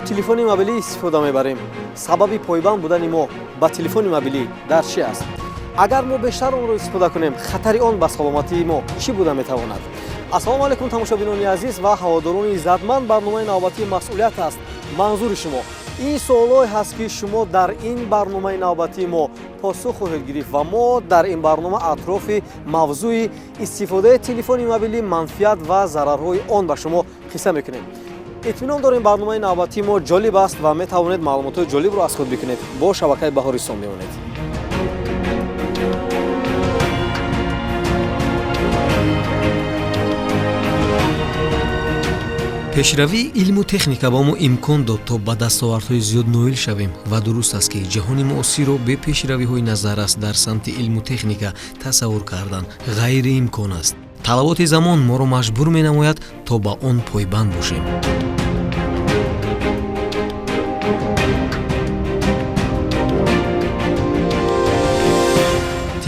оё телефони мобилӣ истифода мебарем? Сабаби пойбанд будани мо ба телефони мобилӣ дар чӣ аст? Агар мо бештар онро истифода кунем, хатари он ба саломатии мо чӣ буда метавонад? Ассалому алайкум тамошобинони азиз ва ҳаводорони иззатманд. барномаи навбатии масъулият аст. манзури шумо ин суолҳое ҳаст ки шумо дар ин барномаи навбатии мо посух хоҳед гирифт ва мо дар ин барнома атрофи мавзӯи истифодаи телефони мобилӣ, манфиат ва зарарҳои он ба шумо қисса мекунем. итминон дорем барномаи навбатии мо ҷолиб аст ва метавонед маълумотҳои ҷолибро аз худ бикунед. бо шабакаи Баҳористон мемонед. пешравии илму техника ба мо имкон дод то ба дастовардҳои зиёд ноил шавем ва дуруст аст ки ҷаҳони муосирро бе пешравиҳои назаррас дар самти илму техника тасаввур кардан ғайриимкон аст. талаботи замон моро маҷбур менамояд то ба он пойбанд бошем.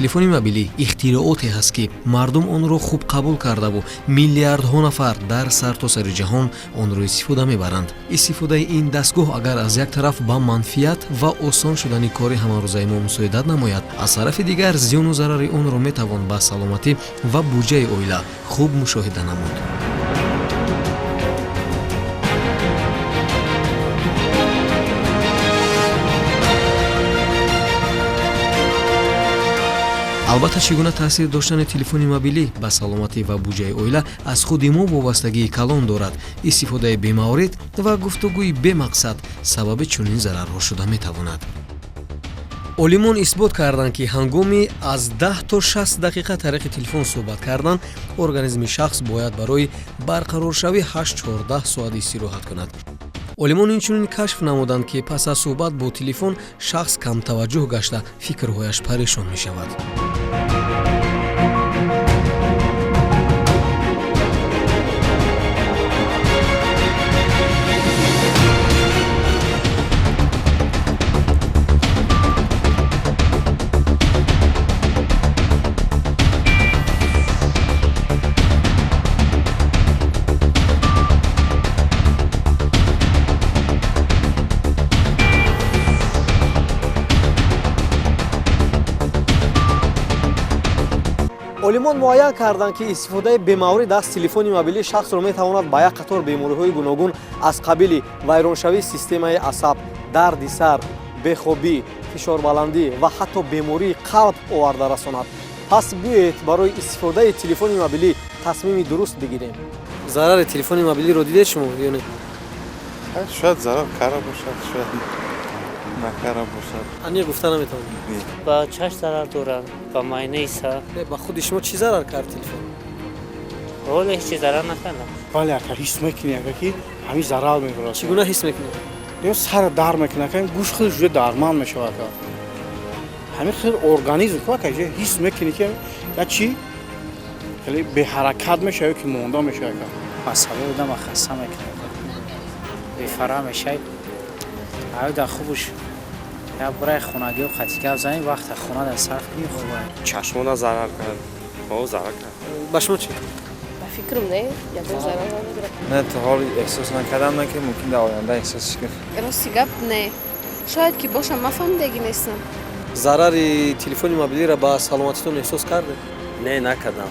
телефони мобилӣ ихтирооте ҳаст ки мардум онро хуб қабул кардаву миллиардҳо нафар дар сартосари ҷаҳон онро истифода мебаранд. истифодаи ин дастгоҳ агар аз як тараф ба манфиат ва осон шудани кори ҳамарӯзаи мо мусоидат намояд, аз тарафи дигар зиёну зарари онро метавон ба саломатӣ ва буҷаи оила хуб мушоҳида намуд. албатта чӣ гуна таъсир доштани телефони мобилӣ ба саломатӣ ва буҷаи оила аз худи мо вобастагии калон дорад. истифодаи бемаврид ва гуфтугӯи бемақсад сабаби чунин зарарҳо шуда метавонад. олимон исбот карданд ки ҳангоми аз 10 то 60 дақиқа тариқи телефон суҳбат кардан, организми шахс бояд барои барқароршавӣ 8-14 соат истироҳат кунад. олимон инчунин кашф намуданд ки пас аз суҳбат бо телефон шахс камтаваҷҷӯҳ гашта фикрҳояш парешон мешавад. олимон муайян карданд ки истифодаи бемаврид аз телефони мобилӣ шахсро метавонад ба як қатор бемориҳои гуногун аз қабили вайроншавии системаи асаб, дарди сар, бехобӣ, фишорбаландӣ ва ҳатто бемории қалб оварда расонад. пас биёед барои истифодаи телефони мобилӣ тасмими дуруст бигирем. зарари телефони мобилиро дидед шумо ё не? шояд зарар кара бошад, шояд накара бошад. ани гуфта наметавонем. ба чашм зарар дорад, ба майнаи сар. ба худи шумо чӣ зарар кард телефон? ҳоле ҳеҷ чиз зарар накардам. бале ака ҳис мекунӣ ака ки ҳамин зарар мебарад. чӣ гуна ҳис мекунӣ? ё сар дар мекунӣ ака гӯш хеле жуде дарманд мешавад ака. ҳамин хеле организм ко ака ҳис мекунӣ ки я чӣ хеле беҳаракат мешавад ки монда мешавад ака. асаби одама хаста мекунад. бефара мешавад. айда хубуш я бурай хонагӣ қатига замин вақта хона дар сарф мехӯбад. чашмона зарар кард. ҳо зарар кард. ба шумо чӣ? ба фикрам не, ядем зарар надорад. не то ҳоли эҳсос накардам ки мумкин дар оянда эҳсосиш кунам. рости гап не. шояд ки бошам мафаҳмидаги нестам. зарари телефони мобилиро ба саломатитон эҳсос кардед? не накардам.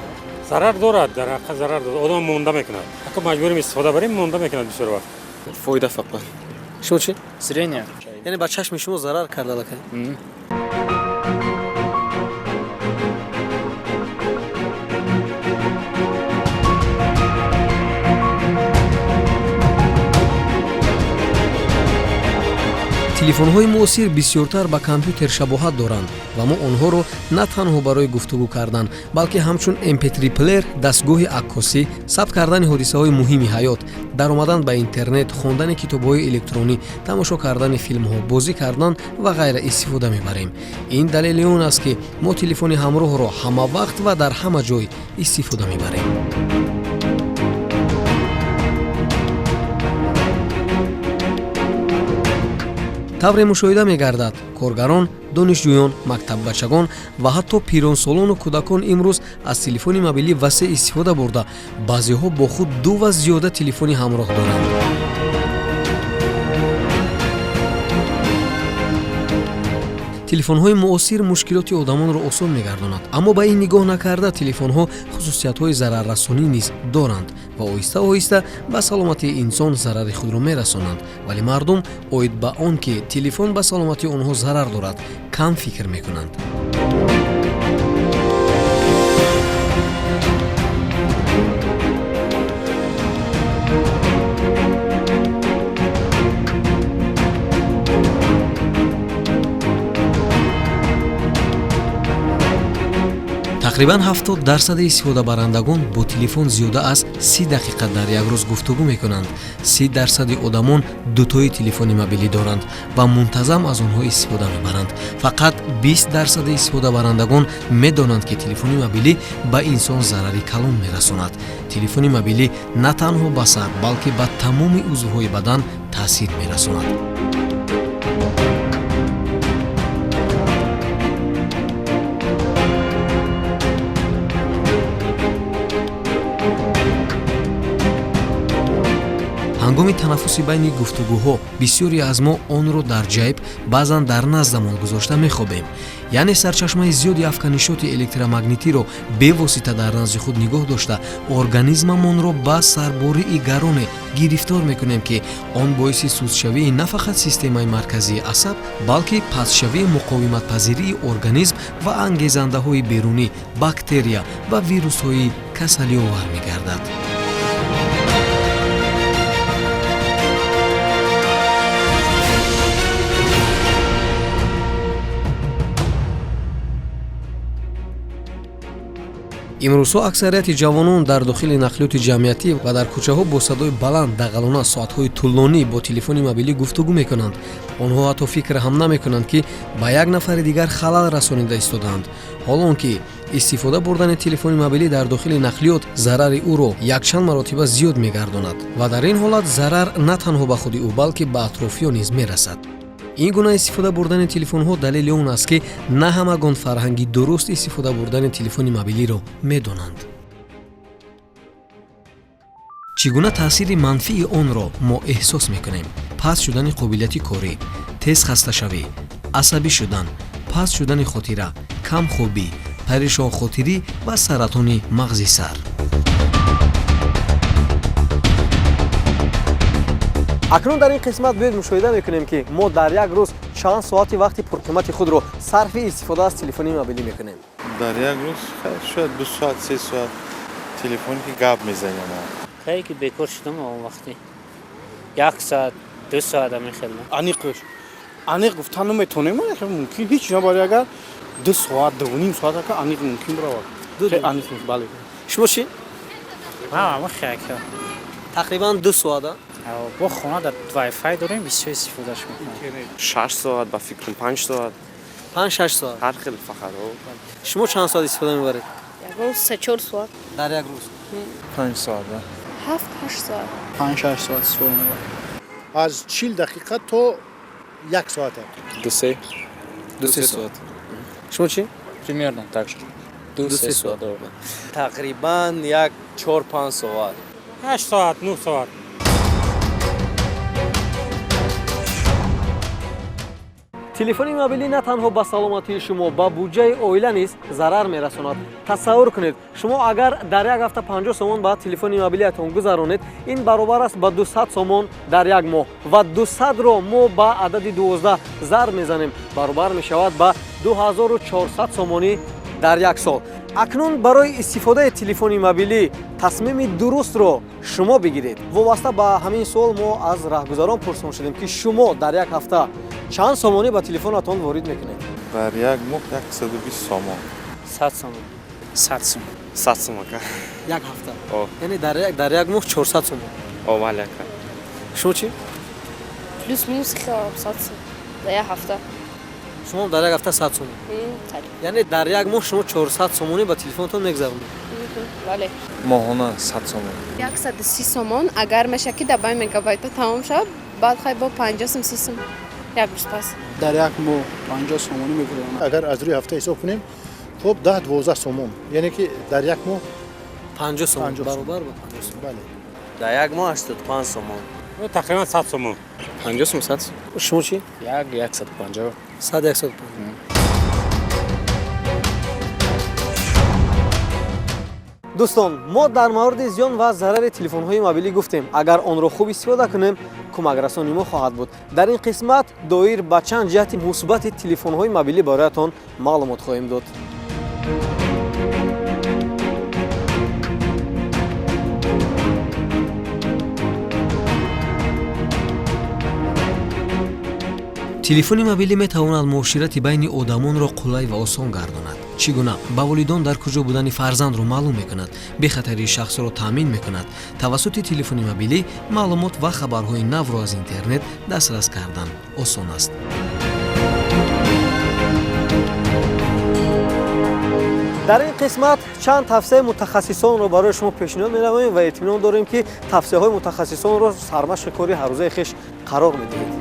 зарар дорад, дар ҳаққа зарар дорад. одам монда мекунад. ҳаққа маҷбурим истифода барем, монда мекунад бисёр вақт. фоида фақат. шумо чӣ? зрение. яъне ба чашми шумо зарар карда лакай? телефонҳои муосир бисёртар ба компютер шабоҳат доранд ва мо онҳоро на танҳо барои гуфтугӯ кардан, балки ҳамчун mp3 плеер, дастгоҳи аккосӣ, сабт кардани ҳодисаҳои муҳими ҳаёт, даромадан ба интернет, хондани китобҳои электронӣ, тамошо кардани филмҳо, бозӣ кардан ва ғайра истифода мебарем. ин далели он аст ки мо телефони ҳамроҳро ҳама вақт ва дар ҳама ҷой истифода мебарем. тавре мушоҳида мегардад коргарон, донишҷӯён, мактаббачагон ва ҳатто пиронсолону кӯдакон имрӯз аз телефони мобилӣ васеъ истифода бурда, баъзеҳо бо худ 2 ва зиёда телефони ҳамроҳ доранд. телефонҳои муосир мушкилоти одамонро осон мегардонад, аммо ба ин нигоҳ накарда телефонҳо хусусиятҳои зараррасонӣ низ доранд ва оҳиста оҳиста ба саломатии инсон зарари худро мерасонанд, вале мардум оид ба он ки телефон ба саломатии онҳо зарар дорад кам фикр мекунанд. тақрибан 70% истифодабарандагон бо телефон зиёда аз 30 дақиқа дар як рӯз гуфтугӯ мекунанд. 30% одамон дутои телефони мобилӣ доранд ва мунтазам аз онҳо истифода мебаранд. Фақат 20% истифодабарандагон медонанд ки телефони мобилӣ ба инсон зарари калон мерасонад. Телефони мобилӣ на танҳо ба сар, балки ба тамоми узвҳои бадан таъсир мерасонад. ҳангоми танаффуси байни гуфтугӯҳо бисёре аз мо онро дар ҷайб, баъзан дар наздамон гузошта мехобем. яъне сарчашмаи зиёди афканишоти электромагнитиро бевосита дар назди худ нигоҳ дошта организмамонро ба сарбории гароне гирифтор мекунем ки он боиси сустшавии на фақат системаи марказии асаб, балки пастшавии муқовиматпазирии организм ва ангезандаҳои берунӣ, бактерия ва вирусҳои касалиовар мегардад. имрӯзҳо аксарияти ҷавонон дар дохили нақлиёти ҷамъиятӣ ва дар кӯчаҳо бо садои баланд дағалона соатҳои тӯлонӣ бо телефони мобилӣ гуфтугӯ мекунанд. онҳо ҳатто фикр ҳам намекунанд ки ба як нафари дигар халал расонида истодаанд. ҳоло он ки истифода бурдани телефони мобилӣ дар дохили нақлиёт зарари ӯро якчанд маротиба зиёд мегардонад ва дар ин ҳолат зарар на танҳо ба худи ӯ, балки ба атрофиён низ мерасад. ин гуна истифода бурдани телефонҳо далели он аст ки на ҳамагон фарҳанги дуруст истифода бурдани телефони мобилиро медонанд. чӣ гуна таъсири манфии онро мо эҳсос мекунем? паст шудани қобилияти корӣ, тез хасташавӣ, асабӣ шудан, паст шудани хотира, камхобӣ, парешонхотирӣ ва саратони мағзи сар. акнун дар ин қисмат бояд мушоҳида мекунем ки мо дар як рӯз чанд соати вақти пурқимати худро сарфи истифода аз телефони мобилӣ мекунем. дар як рӯз шояд 2 соат 3 соат телефон ки гап мезанем. خیلی که بکار شدم اون وقتی 1 ساعت 2 ساعت میخوام. аниқ гуфтан наметонем, мумкин ҳеҷ набари агар 2 соат 2.5 соат ака аниқ мумкин бравад. аниқ бале. шумо чӣ? ма хаяка. тақрибан 2 соат. бо хона дар вайфай дорем, бисёр истифодаш мекунем. 6 соат ба фикрам 5 соат. 5-6 соат. ҳар хел фақат. шумо чанд соат истифода мебаред? Як рӯз 3-4 соат. дар як рӯз 5 соат. 7-8 соат. 5-6 соат истифода мебарем. аз 40 дақиқа то 1 соат. 2-3 соат. шумо чӣ? Примерно так же. 2-3 соат. тақрибан як 4-5 соат. 8 соат 9 соат. телефони мобилӣ на танҳо ба саломатии шумо, ба буҷаи оила низ зарар мерасонад. тасаввур кунед, шумо агар дар як ҳафта 50 сомон ба телефони мобилиятон гузаронед, ин баробар аст ба 200 сомон дар як моҳ ва 200-ро мо ба адади 12 зарб мезанем, баробар мешавад ба 2400 сомонӣ дар як сол. акнун барои истифодаи телефони мобилӣ тасмими дурустро шумо бигиред. вобаста ба ҳамин суол мо аз раҳгузарон пурсида шудем ки шумо дар як ҳафта чанд сомонӣ ба телефонатон ворид мекунед? дар як моҳ 120 сомон. 100 сомон. 100 сом. 100 сом ака. як ҳафта. Яъне дар як моҳ 400 сомон. бале ака. шумо чӣ? Плюс минус 100 сом. Дар як ҳафта. шумо дар як ҳафта 100 сомон. яъне дар як моҳ шумо 400 сомонӣ ба телефонатон мегузаронед. бале. моҳона 100 сомон. 130 сомон агар меша ки дар 5 мегабайт тамом шавад, баъд хай бо 50 сом 30 сом. як рӯз пас. дар як моҳ 50 сомонӣ мегузаронам. агар аз рӯи ҳафта ҳисоб кунем, хуб 10-12 сомон. яъне ки дар як моҳ 50 сомон баробар ба 50 сомон. бале. дар як моҳ 85 сомон. тақрибан 100 сомон. 50 сом 100. шумо чӣ? Як 150. 100 дӯстон, мо дар мавриди зиён ва зарари телефонҳои мобилӣ гуфтем. Агар онро хуб истифода кунем, кӯмакрасони мо хоҳад буд. Дар ин қисмат доир ба чанд ҷиҳати мусбати телефонҳои мобилӣ бароятон маълумот хоҳем дод. телефони мобилӣ метавонад муоширати байни одамонро қулай ва осон гардонад. чӣ гуна? ба волидон дар куҷо будани фарзандро маълум мекунад, бехатарии шахсро таъмин мекунад. тавассути телефони мобилӣ маълумот ва хабарҳои навро аз интернет дастрас кардан осон аст. дар ин қисмат чанд тавсияи мутахассисонро барои шумо пешниҳод менамоем ва эътиминон дорем, ки тавсияҳои мутахассисонро сармашқи кори ҳаррӯзаи хиш қарор медиҳед.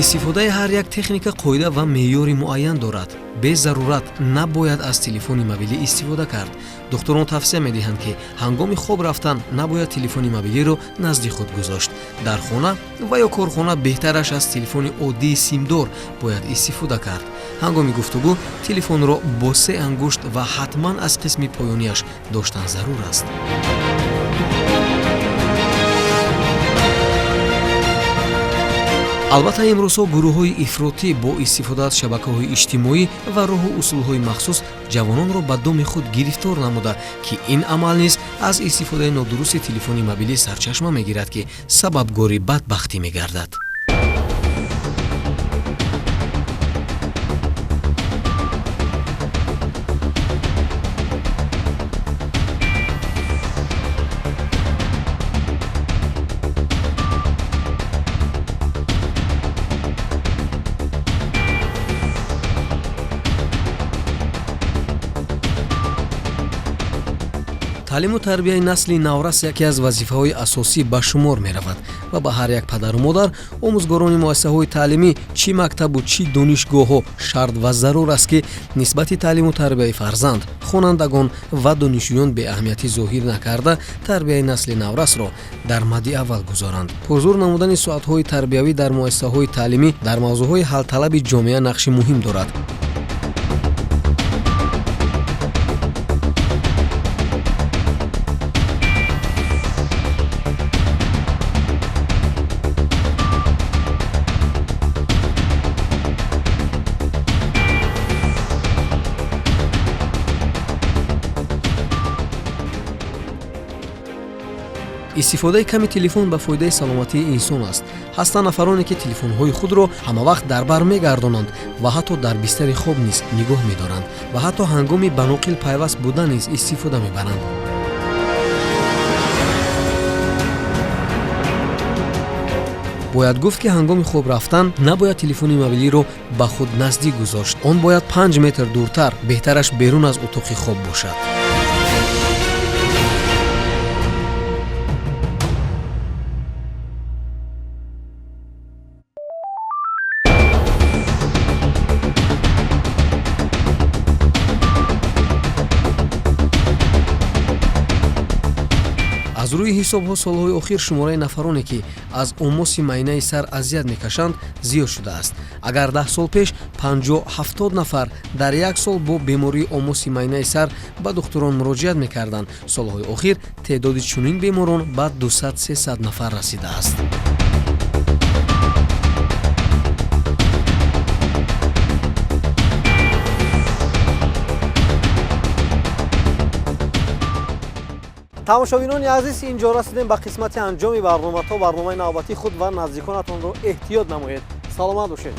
истифодаи ҳар як техника қоида ва меъёри муайян дорад. без зарурат набояд аз телефони мобилӣ истифода кард. духтурон тавсия медиҳанд, ки ҳангоми хоб рафтан набояд телефони мобилиро назди худ гузошт. дар хона ва ё корхона беҳтараш аз телефони оддии симдор бояд истифода кард. ҳангоми гуфтугӯ телефонро бо 3 ангушт ва ҳатман аз қисми поёнияш доштан зарур аст. албатта имрӯзҳо гурӯҳҳои ифротӣ бо истифода аз шабакаҳои иҷтимоӣ ва роҳу усулҳои махсус ҷавононро ба доми худ гирифтор намуда, ки ин амал низ аз истифодаи нодурусти телефони мобилӣ сарчашма мегирад, ки сабабгори бадбахтӣ мегардад. таълиму тарбияи насли наврас яке аз вазифаҳои асосӣ ба шумор меравад ва ба ҳар як падару модар, омӯзгорони муассисаҳои таълимӣ, чӣ мактабу чӣ донишгоҳҳо шарт ва зарур аст, ки нисбати таълиму тарбияи фарзанд, хонандагон ва донишҷӯён беаҳамиятӣ зоҳир накарда, тарбияи насли наврасро дар мадди аввал гузоранд. ҳузур намудани соатҳои тарбиявӣ дар муассисаҳои таълимӣ дар мавзӯъҳои ҳалталаби ҷомеа нақши муҳим дорад. истифодаи ками телефон ба фоидаи саломатии инсон аст. ҳастанд нафароне, ки телефонҳои худро ҳамавақт дар бар мегардонанд ва ҳатто дар бистари хоб низ нигоҳ медоранд ва ҳатто ҳангоми ба нуқил пайваст будан низ истифода мебаранд. бояд гуфт, ки ҳангоми хоб рафтан набояд телефони мобилиро ба худ наздик гузошт. он бояд 5 метр дуртар, беҳтараш берун аз утоқи хоб бошад. аз рӯи ҳисобҳо солҳои охир шумораи нафароне, ки аз омоси майнаи сар азият мекашанд, зиёд шудааст. агар 10 сол пеш 50-70 нафар дар як сол бо бемории омоси майнаи сар ба духтурон муроҷиат мекарданд, солҳои охир теъдоди чунин беморон ба 200-300 нафар расидааст. тамошобинони азиз, инҷо расидем ба қисмати анҷоми барнома. то барномаи навбатии худ ва наздиконатонро эҳтиёт намоед. саломат бошед.